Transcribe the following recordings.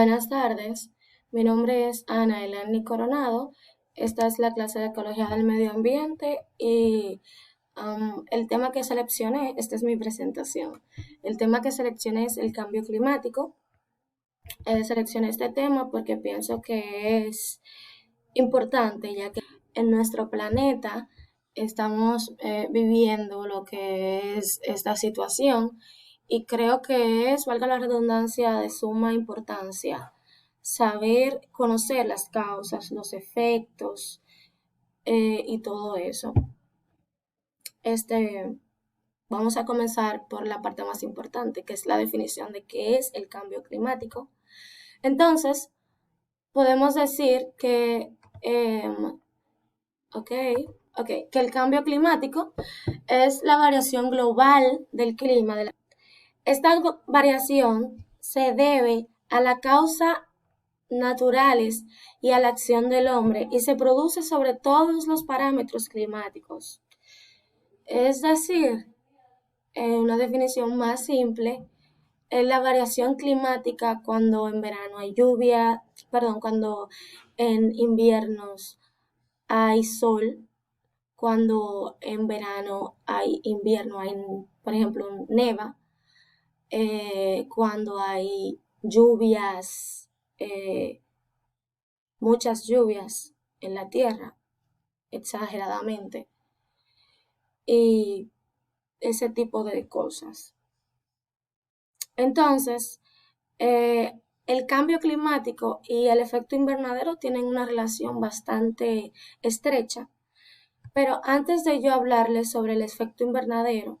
Buenas tardes, mi nombre es Ana Eleni Coronado. Esta es la clase de Ecología del Medio Ambiente y el tema que seleccioné, esta es mi presentación. El tema que seleccioné es el cambio climático. Seleccioné este tema porque pienso que es importante, ya que en nuestro planeta estamos viviendo lo que es esta situación y creo que es, valga la redundancia, de suma importancia saber conocer las causas, los efectos y todo eso. Este, Vamos a comenzar por la parte más importante, que es la definición de qué es el cambio climático. Entonces, podemos decir que Ok, que el cambio climático es la variación global del clima. Esta variación se debe a la causa naturales y a la acción del hombre y se produce sobre todos los parámetros climáticos. Es decir, en una definición más simple, es la variación climática cuando en verano hay lluvia, perdón, cuando en inviernos hay sol, cuando en verano hay invierno, hay, por ejemplo, neva, cuando hay lluvias, muchas lluvias en la tierra, exageradamente, y ese tipo de cosas. Entonces, el cambio climático y el efecto invernadero tienen una relación bastante estrecha, pero antes de yo hablarles sobre el efecto invernadero,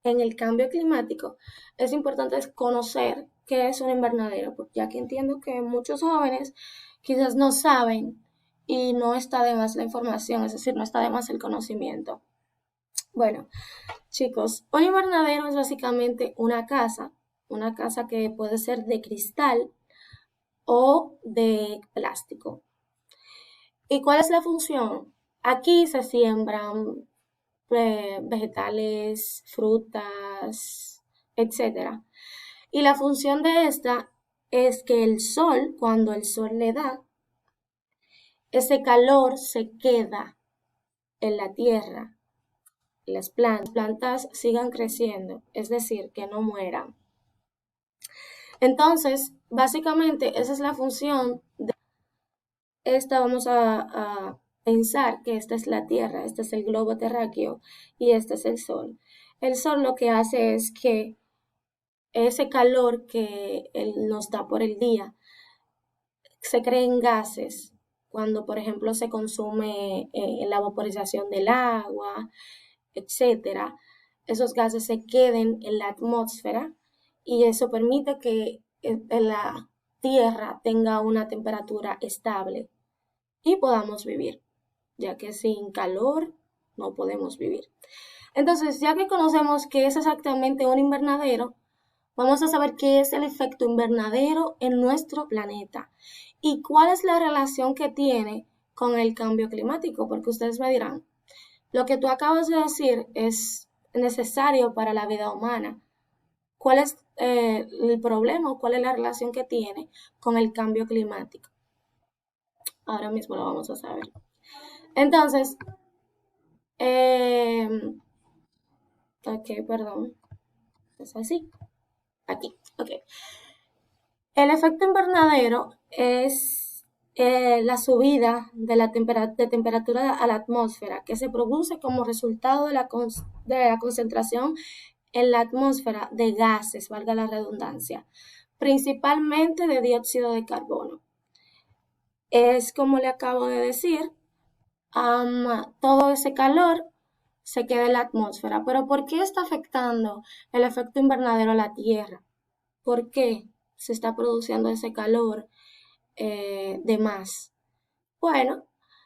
en el cambio climático, es importante conocer qué es un invernadero, porque ya que entiendo que muchos jóvenes quizás no saben y no está de más la información, es decir, no está de más el conocimiento. Bueno, chicos, un invernadero es básicamente una casa que puede ser de cristal o de plástico. ¿Y cuál es la función? Aquí se siembran vegetales, frutas, etcétera. Y la función de esta es que el sol, cuando el sol le da, ese calor se queda en la tierra, las plantas sigan creciendo, es decir, que no mueran. Entonces, básicamente esa es la función. Esta vamos a pensar que esta es la Tierra, este es el globo terráqueo y este es el Sol. El Sol lo que hace es que ese calor que él nos da por el día se creen gases cuando, por ejemplo, se consume la vaporización del agua, etcétera. Esos gases se queden en la atmósfera y eso permite que la Tierra tenga una temperatura estable y podamos vivir, ya que sin calor no podemos vivir. Entonces, ya que conocemos qué es exactamente un invernadero, vamos a saber qué es el efecto invernadero en nuestro planeta y cuál es la relación que tiene con el cambio climático, porque ustedes me dirán, lo que tú acabas de decir es necesario para la vida humana. ¿Cuál es el problema o cuál es la relación que tiene con el cambio climático? Ahora mismo lo vamos a saber. Entonces, eh, ok, perdón, es así, aquí, ok. El efecto invernadero es la subida de la de temperatura a la atmósfera que se produce como resultado de la concentración en la atmósfera de gases, valga la redundancia, principalmente de dióxido de carbono. Es como le acabo de decir, todo ese calor se queda en la atmósfera. Pero ¿por qué está afectando el efecto invernadero a la Tierra? ¿Por qué se está produciendo ese calor de más? Bueno,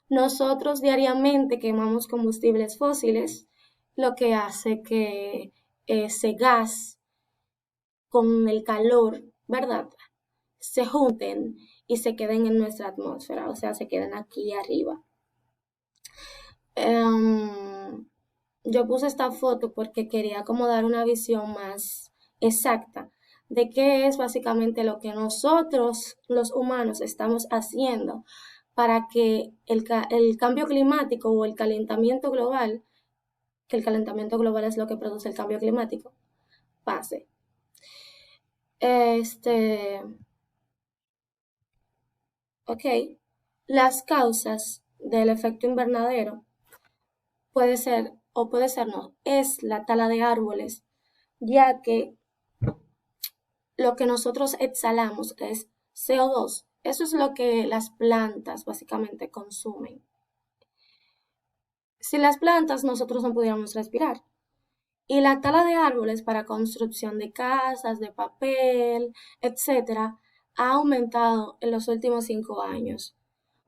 nosotros diariamente quemamos combustibles fósiles, lo que hace que ese gas con el calor, ¿verdad? Se junten y se queden en nuestra atmósfera, o sea, se queden aquí arriba. Em, yo puse esta foto porque quería como dar una visión más exacta de qué es básicamente lo que nosotros, los humanos, estamos haciendo para que el cambio climático o el calentamiento global, que el calentamiento global es lo que produce el cambio climático, pase. Este, ok, las causas del efecto invernadero puede ser, o puede ser no, es la tala de árboles, ya que lo que nosotros exhalamos es CO2. Eso es lo que las plantas básicamente consumen. Sin las plantas nosotros no pudiéramos respirar. Y la tala de árboles para construcción de casas, de papel, etcétera, ha aumentado en los últimos 5 años.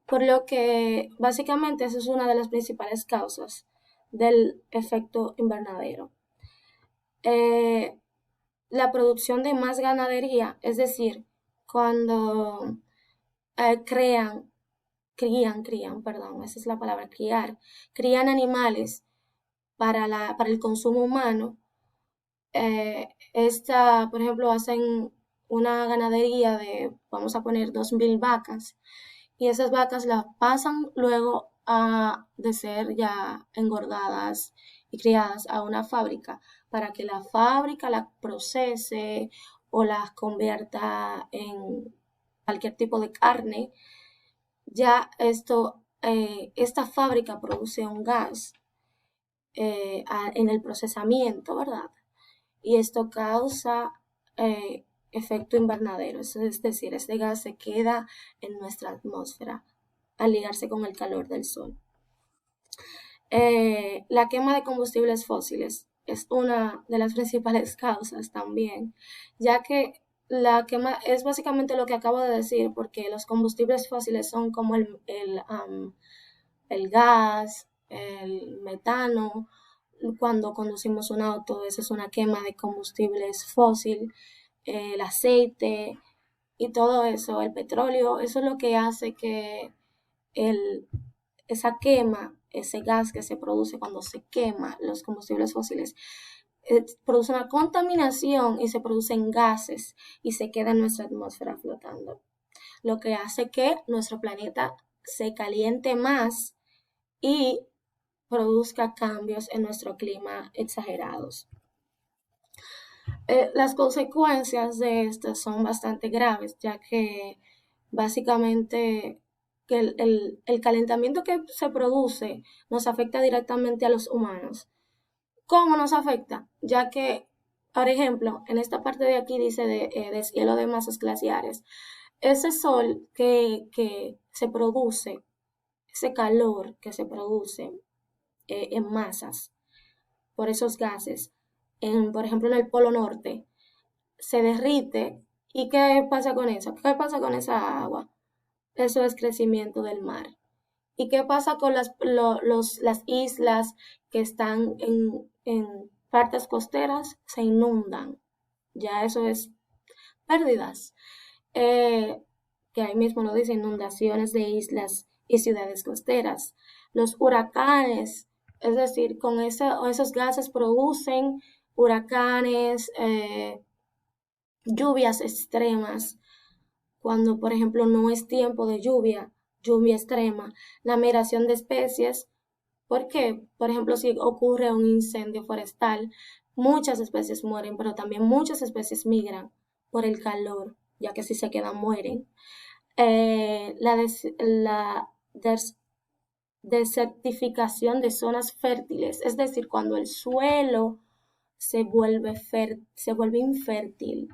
Por lo que básicamente esa es una de las principales causas del efecto invernadero. Eh, la producción de más ganadería, es decir, cuando crían, perdón, esa es la palabra, crían animales para el consumo humano. Por ejemplo, hacen una ganadería de, vamos a poner, 2.000 vacas, y esas vacas las pasan luego de ser ya engordadas y criadas a una fábrica para que la fábrica las procese o las convierta en cualquier tipo de carne. Ya esta fábrica produce un gas en el procesamiento, ¿verdad? Y esto causa efecto invernadero, es decir, este gas se queda en nuestra atmósfera al ligarse con el calor del sol. La quema de combustibles fósiles es una de las principales causas también, ya que la quema es básicamente lo que acabo de decir, porque los combustibles fósiles son como el gas, el metano. Cuando conducimos un auto, esa es una quema de combustibles fósil, el aceite y todo eso, el petróleo, eso es lo que hace que el, esa quema, ese gas que se produce cuando se quema los combustibles fósiles, produce una contaminación y se producen gases y se queda en nuestra atmósfera flotando, lo que hace que nuestro planeta se caliente más y produzca cambios en nuestro clima exagerados. Las consecuencias de esto son bastante graves, ya que básicamente que el calentamiento que se produce nos afecta directamente a los humanos. ¿Cómo nos afecta? Ya que, por ejemplo, en esta parte de aquí dice de deshielo de masas glaciares. Ese sol que se produce, ese calor que se produce en masas por esos gases, por ejemplo en el Polo Norte, se derrite. ¿Y qué pasa con eso? ¿Qué pasa con esa agua? Eso es crecimiento del mar. ¿Y qué pasa con las islas que están en partes costeras? Se inundan. Ya eso es pérdidas. Eh, que ahí mismo lo dice, inundaciones de islas y ciudades costeras. Los huracanes, es decir, esos gases producen huracanes, lluvias extremas, cuando por ejemplo no es tiempo de lluvia extrema, la migración de especies. ¿Por qué? Por ejemplo, si ocurre un incendio forestal, muchas especies mueren, pero también muchas especies migran por el calor, ya que si se quedan mueren. La desertificación de zonas fértiles, es decir, cuando el suelo se vuelve infértil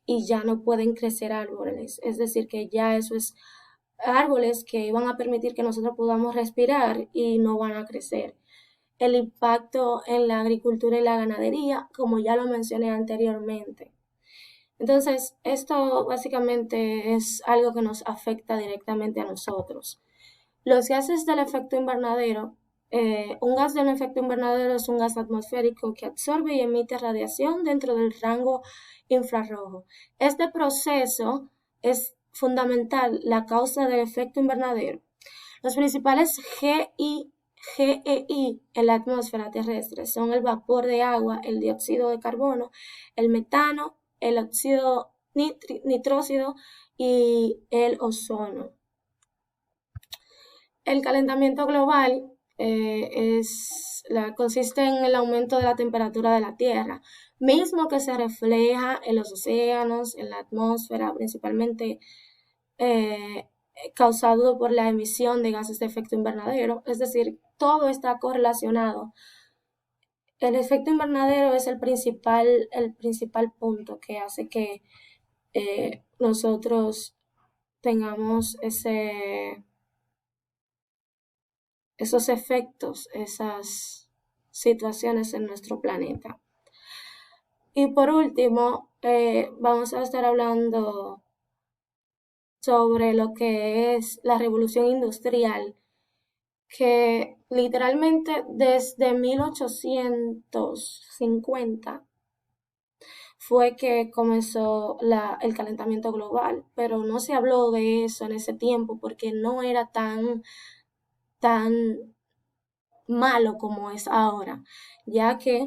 y ya no pueden crecer árboles, es decir, que ya eso es árboles que van a permitir que nosotros podamos respirar y no van a crecer. El impacto en la agricultura y la ganadería, como ya lo mencioné anteriormente. Entonces, esto básicamente es algo que nos afecta directamente a nosotros. Los gases del efecto invernadero, un gas del efecto invernadero es un gas atmosférico que absorbe y emite radiación dentro del rango infrarrojo. Este proceso es fundamental, la causa del efecto invernadero. Los principales GEI en la atmósfera terrestre son el vapor de agua, el dióxido de carbono, el metano el óxido nitróxido y el ozono. El calentamiento global consiste en el aumento de la temperatura de la Tierra, mismo que se refleja en los océanos, en la atmósfera, principalmente eh, causado por la emisión de gases de efecto invernadero. Es decir, todo está correlacionado. El efecto invernadero es el principal punto que hace que nosotros tengamos esos efectos, esas situaciones en nuestro planeta. Y por último, vamos a estar hablando sobre lo que es la revolución industrial, que literalmente desde 1850 fue que comenzó el calentamiento global, pero no se habló de eso en ese tiempo porque no era tan malo como es ahora, ya que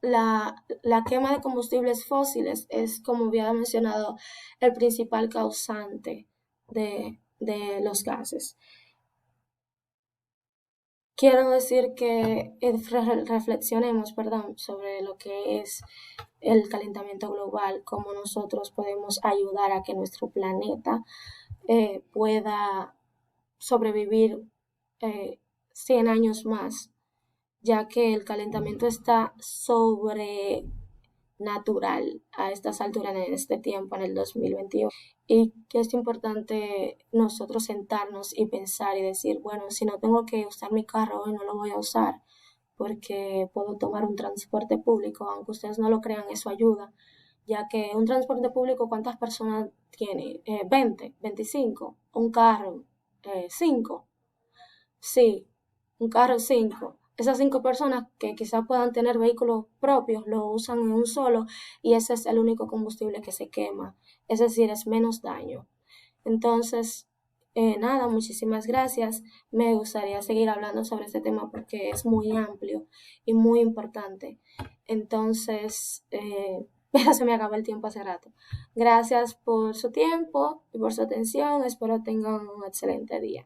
la quema de combustibles fósiles es, como había mencionado, el principal causante de los gases. Quiero decir que reflexionemos, perdón, sobre lo que es el calentamiento global, cómo nosotros podemos ayudar a que nuestro planeta pueda sobrevivir 100 años más, ya que el calentamiento está sobrenatural a estas alturas en este tiempo, en el 2021. Y que es importante nosotros sentarnos y pensar y decir, bueno, si no tengo que usar mi carro hoy, no lo voy a usar porque puedo tomar un transporte público, aunque ustedes no lo crean, eso ayuda, ya que un transporte público, ¿cuántas personas tiene? 20, 25, un carro, 5, sí, un carro 5. Esas 5 personas que quizás puedan tener vehículos propios lo usan en un solo y ese es el único combustible que se quema, es decir, es menos daño. Entonces, nada, muchísimas gracias. Me gustaría seguir hablando sobre este tema porque es muy amplio y muy importante. Entonces, ya se me acabó el tiempo hace rato. Gracias por su tiempo y por su atención. Espero tengan un excelente día.